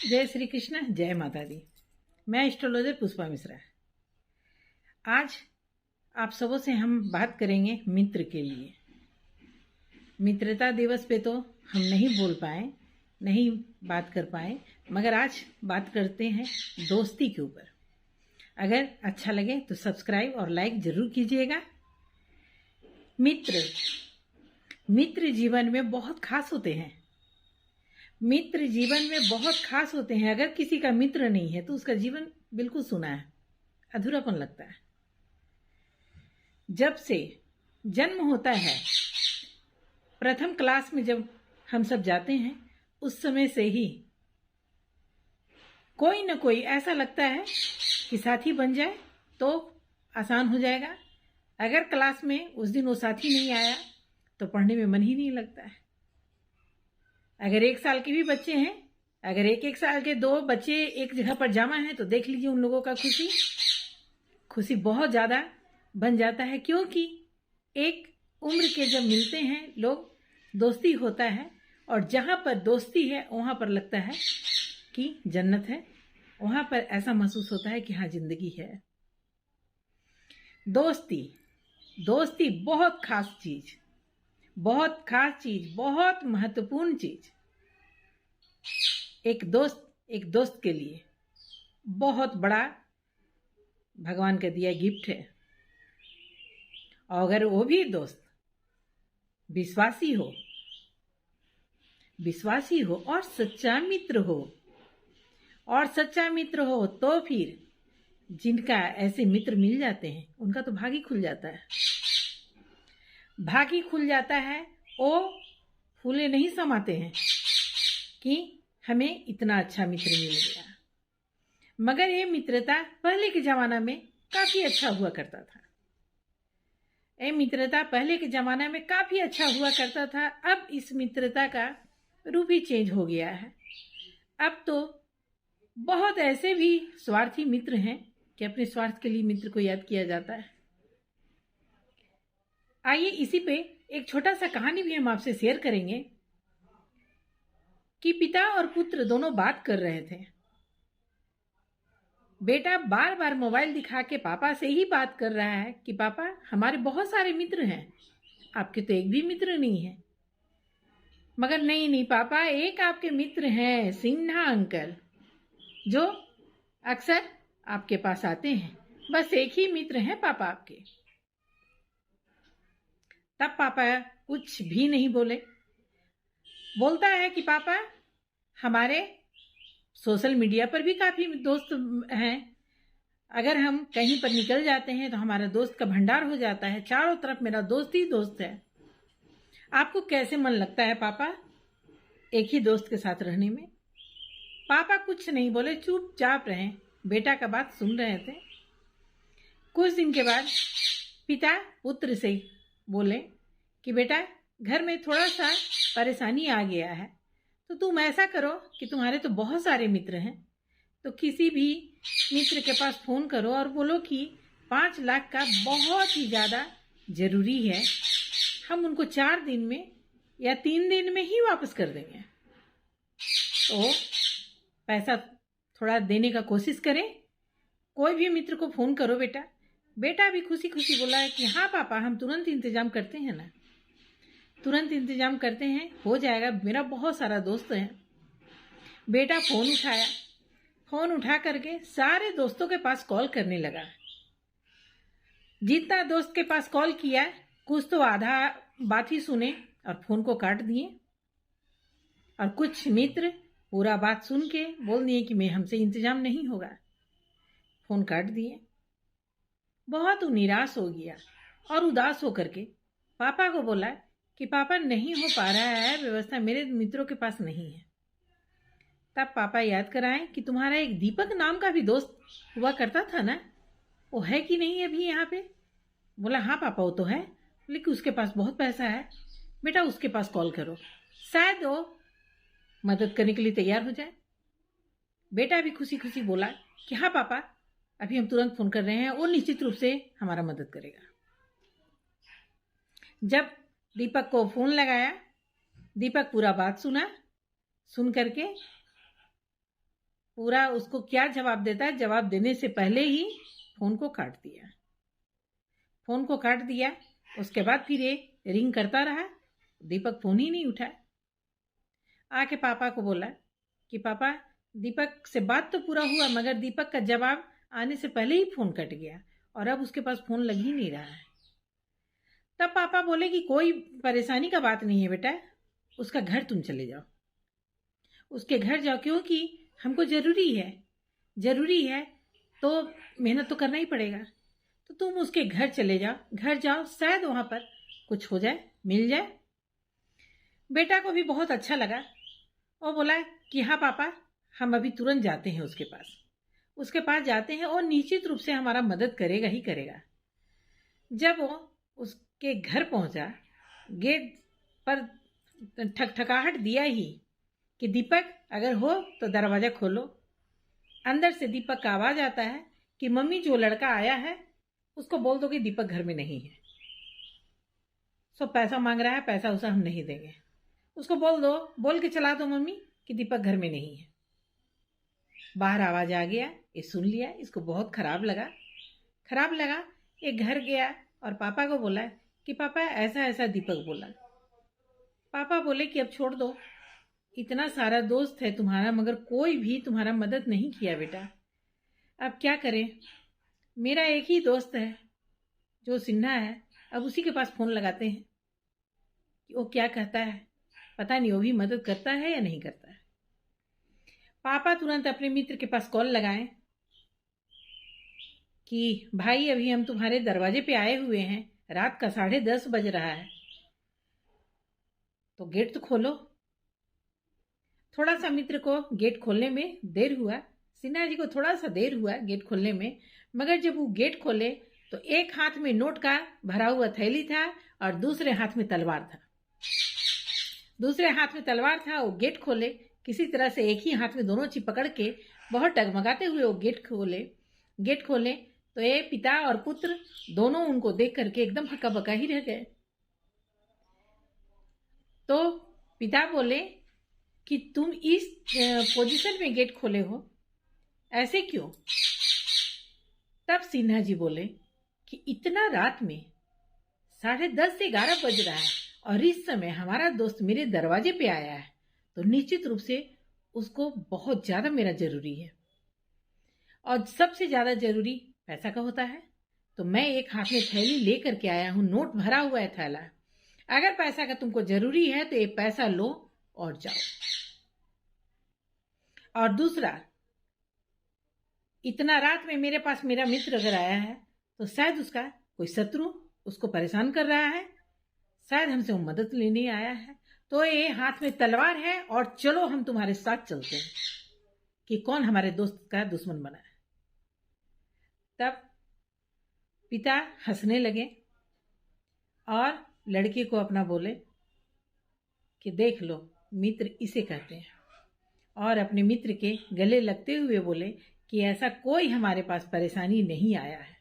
जय श्री कृष्ण, जय माता दी। मैं एस्ट्रोलॉजर पुष्पा मिश्रा। आज आप सबों से हम बात करेंगे मित्र के लिए। मित्रता दिवस पे तो हम नहीं बोल पाए, नहीं बात कर पाए, मगर आज बात करते हैं दोस्ती के ऊपर। अगर अच्छा लगे तो सब्सक्राइब और लाइक जरूर कीजिएगा। मित्र जीवन में बहुत खास होते हैं। मित्र जीवन में बहुत खास होते हैं। अगर किसी का मित्र नहीं है तो उसका जीवन बिल्कुल सूना है, अधूरापन लगता है। जब से जन्म होता है, प्रथम क्लास में जब हम सब जाते हैं, उस समय से ही कोई न कोई ऐसा लगता है कि साथी बन जाए तो आसान हो जाएगा। अगर क्लास में उस दिन वो साथी नहीं आया तो पढ़ने में मन ही नहीं लगता है। अगर 1 साल के भी बच्चे हैं, अगर एक साल के 2 बच्चे एक जगह पर जमा हैं तो देख लीजिए उन लोगों का खुशी बहुत ज़्यादा बन जाता है, क्योंकि एक उम्र के जब मिलते हैं लोग, दोस्ती होता है। और जहाँ पर दोस्ती है वहाँ पर लगता है कि जन्नत है। वहाँ पर ऐसा महसूस होता है कि हाँ, जिंदगी है। दोस्ती बहुत खास चीज, बहुत महत्वपूर्ण चीज। एक दोस्त के लिए बहुत बड़ा भगवान का दिया गिफ्ट है। और अगर वो भी दोस्त विश्वासी हो और सच्चा मित्र हो तो फिर जिनका ऐसे मित्र मिल जाते हैं उनका तो भाग ही खुल जाता है। वो फूले नहीं समाते हैं कि हमें इतना अच्छा मित्र मिल गया। मगर ये मित्रता पहले के जमाना में काफी अच्छा हुआ करता था। अब इस मित्रता का रूप ही चेंज हो गया है। अब तो बहुत ऐसे भी स्वार्थी मित्र हैं कि अपने स्वार्थ के लिए मित्र को याद किया जाता है। आइए इसी पे एक छोटा सा कहानी भी हम आपसे शेयर करेंगे कि पिता और पुत्र दोनों बात कर रहे थे। बेटा बार बार मोबाइल दिखा के पापा से ही बात कर रहा है कि पापा, हमारे बहुत सारे मित्र हैं, आपके तो एक भी मित्र नहीं है। मगर नहीं पापा, एक आपके मित्र हैं, सिन्हा अंकल, जो अक्सर आपके पास आते हैं। बस एक ही मित्र हैं पापा आपके। तब पापा कुछ भी नहीं बोलता है कि पापा, हमारे सोशल मीडिया पर भी काफी दोस्त हैं। अगर हम कहीं पर निकल जाते हैं तो हमारा दोस्त का भंडार हो जाता है। चारों तरफ मेरा दोस्त ही दोस्त है। आपको कैसे मन लगता है पापा एक ही दोस्त के साथ रहने में? पापा कुछ नहीं बोले, चुपचाप रहे, बेटा का बात सुन रहे थे। कुछ दिन के बाद पिता पुत्र से बोले कि बेटा, घर में थोड़ा सा परेशानी आ गया है, तो तुम ऐसा करो कि तुम्हारे तो बहुत सारे मित्र हैं, तो किसी भी मित्र के पास फोन करो और बोलो कि 5 लाख का बहुत ही ज्यादा जरूरी है, हम उनको 4 दिन में या 3 दिन में ही वापस कर देंगे। तो पैसा थोड़ा देने का कोशिश करें। कोई भी मित्र को फोन करो बेटा। बेटा भी खुशी बोला है कि हाँ पापा, हम तुरंत इंतजाम करते हैं ना, तुरंत इंतजाम करते हैं, हो जाएगा, मेरा बहुत सारा दोस्त है। बेटा फोन उठा करके सारे दोस्तों के पास कॉल करने लगा। जितना दोस्त के पास कॉल किया, कुछ तो आधा बात ही सुने और फोन को काट दिए, और कुछ मित्र पूरा बात सुन के बोल दिए कि हमसे इंतजाम नहीं होगा, फोन काट दिए। बहुत निराश हो गया और उदास होकर के पापा को बोला कि पापा, नहीं हो पा रहा है व्यवस्था, मेरे मित्रों के पास नहीं है। तब पापा याद कराएं कि तुम्हारा एक दीपक नाम का भी दोस्त हुआ करता था ना, वो है कि नहीं अभी यहाँ पे? बोला हाँ पापा, वो तो है, लेकिन उसके पास बहुत पैसा है। बेटा उसके पास कॉल करो, शायद वो मदद करने के लिए तैयार हो जाए। बेटा भी खुशी बोला कि हाँ पापा, अभी हम तुरंत फोन कर रहे हैं, वो निश्चित रूप से हमारा मदद करेगा। जब दीपक को फोन लगाया, दीपक पूरा बात सुन करके पूरा उसको क्या जवाब देता है, जवाब देने से पहले ही फोन को काट दिया। फोन को काट दिया, उसके बाद फिर ये रिंग करता रहा, दीपक फोन ही नहीं उठाया। आके पापा को बोला कि पापा दीपक से बात तो पूरा हुआ, मगर दीपक का जवाब आने से पहले ही फोन कट गया और अब उसके पास फोन लग ही नहीं रहा है। तब पापा बोले कि कोई परेशानी का बात नहीं है बेटा, उसका घर तुम चले जाओ, उसके घर जाओ, क्योंकि हमको जरूरी है तो मेहनत तो करना ही पड़ेगा, तो तुम उसके घर चले जाओ, घर जाओ, शायद वहां पर कुछ हो जाए, मिल जाए। बेटा को भी बहुत अच्छा लगा। वो बोला कि हाँ पापा, हम अभी तुरंत जाते हैं उसके पास जाते हैं और निश्चित रूप से हमारा मदद करेगा ही करेगा। जब वो उसके घर पहुंचा, गेट पर ठकठकाहट दिया ही कि दीपक अगर हो तो दरवाजा खोलो। अंदर से दीपक का आवाज आता है कि मम्मी जो लड़का आया है उसको बोल दो कि दीपक घर में नहीं है, सब पैसा मांग रहा है, पैसा उसा हम नहीं देंगे, उसको बोल दो, बोल के चला दो मम्मी कि दीपक घर में नहीं है। बाहर आवाज आ गया, ये सुन लिया, इसको बहुत खराब लगा। ये घर गया और पापा को बोला कि पापा ऐसा ऐसा दीपक बोला। पापा बोले कि अब छोड़ दो, इतना सारा दोस्त है तुम्हारा मगर कोई भी तुम्हारा मदद नहीं किया बेटा, अब क्या करें। मेरा एक ही दोस्त है जो सिन्हा है, अब उसी के पास फोन लगाते हैं कि वो क्या कहता है, पता नहीं वो भी मदद करता है या नहीं करता है। पापा तुरंत अपने मित्र के पास कॉल लगाएं कि भाई अभी हम तुम्हारे दरवाजे पे आए हुए हैं, रात का 10:30 बज रहा है, तो गेट तो खोलो। थोड़ा सा मित्र को गेट खोलने में देर हुआ, सिन्हा जी को थोड़ा सा देर हुआ गेट खोलने में, मगर जब वो गेट खोले तो एक हाथ में नोट का भरा हुआ थैली था और दूसरे हाथ में तलवार था। वो गेट खोले, किसी तरह से एक ही हाथ में दोनों चीज पकड़ के बहुत डगमगाते हुए वो गेट खोले तो ये पिता और पुत्र दोनों उनको देख करके एकदम हक्का बक्का ही रह गए। तो पिता बोले कि तुम इस पोजीशन में गेट खोले हो, ऐसे क्यों? तब सिन्हा जी बोले कि इतना रात में 10:30 से 11 बज रहा है और इस समय हमारा दोस्त मेरे दरवाजे पे आया है, तो निश्चित रूप से उसको बहुत ज्यादा मेरा जरूरी है और सबसे ज्यादा जरूरी पैसा का होता है। तो मैं एक हाथ में थैली लेकर के आया हूं, नोट भरा हुआ है थैला, अगर पैसा का तुमको जरूरी है तो ये पैसा लो और जाओ। और दूसरा, इतना रात में मेरे पास मेरा मित्र अगर आया है तो शायद उसका कोई शत्रु उसको परेशान कर रहा है, शायद हमसे वो मदद लेने आया है, तो ये हाथ में तलवार है और चलो हम तुम्हारे साथ चलते हैं कि कौन हमारे दोस्त का दुश्मन बना है। तब पिता हंसने लगे और लड़के को अपना बोले कि देख लो मित्र इसे कहते हैं, और अपने मित्र के गले लगते हुए बोले कि ऐसा कोई हमारे पास परेशानी नहीं आया है,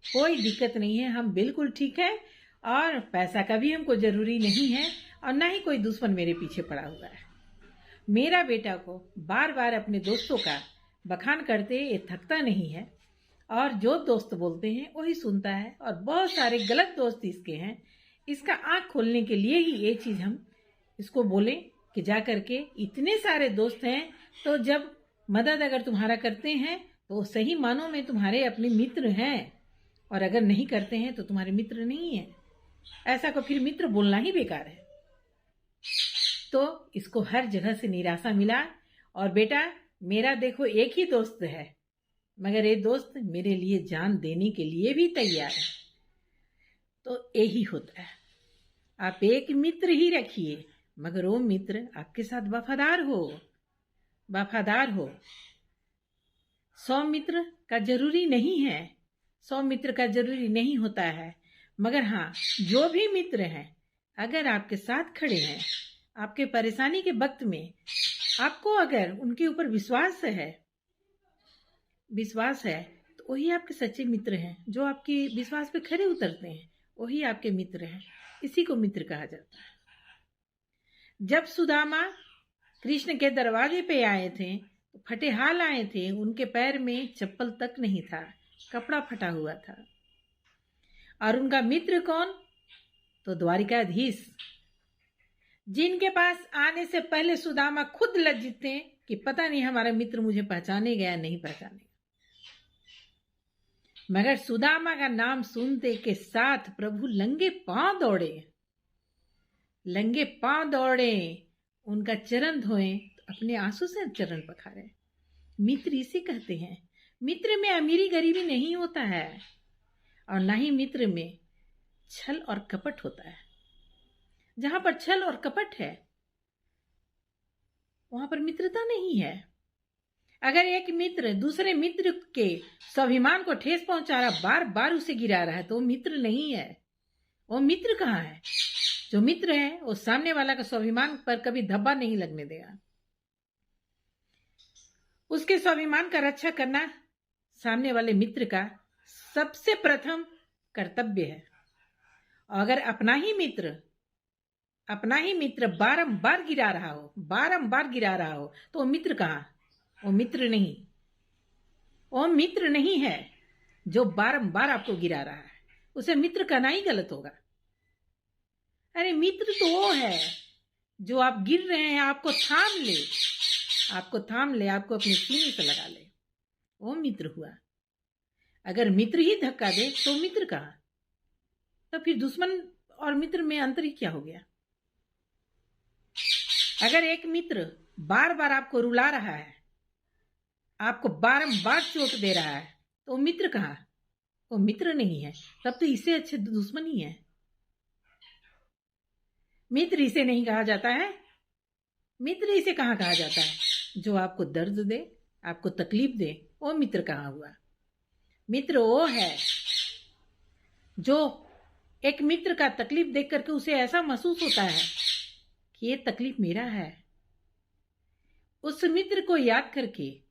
कोई दिक्कत नहीं है, हम बिल्कुल ठीक है और पैसा का भी हमको जरूरी नहीं है और ना ही कोई दुश्मन मेरे पीछे पड़ा हुआ है। मेरा बेटा को बार बार अपने दोस्तों का बखान करते ये थकता नहीं है और जो दोस्त बोलते हैं वही सुनता है और बहुत सारे गलत दोस्त इसके हैं। इसका आंख खोलने के लिए ही ये चीज हम इसको बोले कि जा करके इतने सारे दोस्त हैं तो जब मदद अगर तुम्हारा करते हैं तो सही मानों में तुम्हारे अपने मित्र हैं, और अगर नहीं करते हैं तो तुम्हारे मित्र नहीं है। ऐसा को फिर मित्र बोलना ही बेकार है। तो इसको हर जगह से निराशा मिला और बेटा मेरा देखो एक ही दोस्त है मगर ये दोस्त मेरे लिए जान देने के लिए भी तैयार है। तो यही होता है, आप एक मित्र ही रखिए मगर वो मित्र आपके साथ वफादार हो। 100 मित्र का जरूरी नहीं है, 100 मित्र का जरूरी नहीं होता है, मगर हाँ जो भी मित्र हैं अगर आपके साथ खड़े हैं, आपके परेशानी के वक्त में आपको अगर उनके ऊपर विश्वास है तो वही आपके सच्चे मित्र हैं। जो आपके विश्वास पे खरे उतरते हैं वही आपके मित्र हैं, इसी को मित्र कहा जाता है। जब सुदामा कृष्ण के दरवाजे पे आए थे तो फटे हाल आए थे, उनके पैर में चप्पल तक नहीं था, कपड़ा फटा हुआ था। और उनका मित्र कौन? तो द्वारिकाधीश, जिनके पास आने से पहले सुदामा खुद लज्जित थे कि पता नहीं हमारा मित्र मुझे पहचानेगा या नहीं पहचानेगा। मगर सुदामा का नाम सुनते के साथ प्रभु लंगे पांव दौड़े, उनका चरण धोए, तो अपने आंसू से चरण पखारे। मित्र इसे कहते हैं। मित्र में अमीरी गरीबी नहीं होता है, और ना ही मित्र में छल और कपट होता है। जहां पर छल और कपट है, वहां पर मित्रता नहीं है। अगर एक मित्र दूसरे मित्र के स्वाभिमान को ठेस पहुंचा रहा, बार बार उसे गिरा रहा है, तो वो मित्र नहीं है। वो मित्र कहाँ है? जो मित्र है वो सामने वाला का स्वाभिमान पर कभी धब्बा नहीं लगने देगा। उसके स्वाभिमान का रक्षा करना सामने वाले मित्र का सबसे प्रथम कर्तव्य है। और अगर अपना ही मित्र बारंबार गिरा रहा हो, तो वो मित्र कहाँ? वो मित्र नहीं है जो बारंबार आपको गिरा रहा है। उसे मित्र कहना ही गलत होगा। अरे मित्र तो वो है जो आप गिर रहे हैं, आपको थाम ले, आपको अपने सीने से लगा ले, वो मित्र हुआ। अगर मित्र ही धक्का दे तो मित्र कहाँ? तो फिर दुश्मन और मित्र में अंतर ही क्या हो गया? अगर एक मित्र बार बार आपको रुला रहा है, आपको बारंबार चोट दे रहा है, तो मित्र कहाँ? वो मित्र नहीं है। तब तो इससे अच्छे दुश्मन ही है। मित्र इसे नहीं कहा जाता है। मित्र इसे कहाँ कहा जाता है? जो आपको दर्द दे, आपको तकलीफ दे, वो मित्र कहाँ हुआ? मित्र वो है जो एक मित्र का तकलीफ देख करके उसे ऐसा महसूस होता है कि ये तकलीफ मेरा है। उस मित्र को याद करके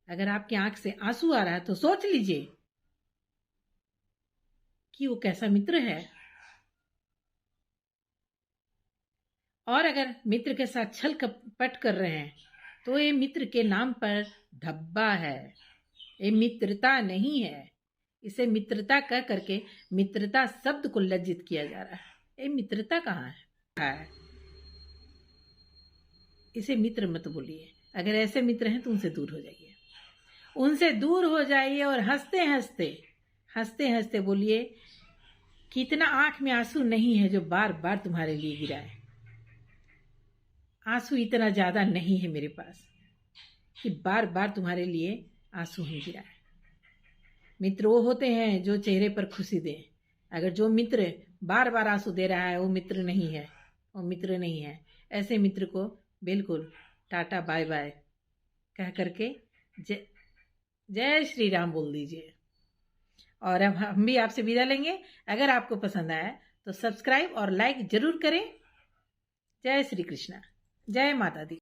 अगर आपकी आंख से आंसू आ रहा है, तो सोच लीजिए कि वो कैसा मित्र है। और अगर मित्र के साथ छल कपट कर रहे हैं, तो ये मित्र के नाम पर धब्बा है, ये मित्रता नहीं है। इसे मित्रता कह करके मित्रता शब्द को लज्जित किया जा रहा है। ये मित्रता कहाँ है? इसे मित्र मत बोलिए। अगर ऐसे मित्र हैं तो उनसे दूर हो जाइए और हंसते हंसते बोलिए कि इतना आंख में आंसू नहीं है जो बार बार तुम्हारे लिए गिराए। आंसू इतना ज्यादा नहीं है मेरे पास कि बार बार तुम्हारे लिए आंसू ही गिराए। मित्र वो होते हैं जो चेहरे पर खुशी दें। अगर जो मित्र बार बार आंसू दे रहा है, वो मित्र नहीं है। ऐसे मित्र को बिल्कुल टाटा बाय बाय कह करके जय श्री राम बोल दीजिए। और अब हम भी आपसे विदा लेंगे। अगर आपको पसंद आया तो सब्सक्राइब और लाइक जरूर करें। जय श्री कृष्णा, जय माता दी।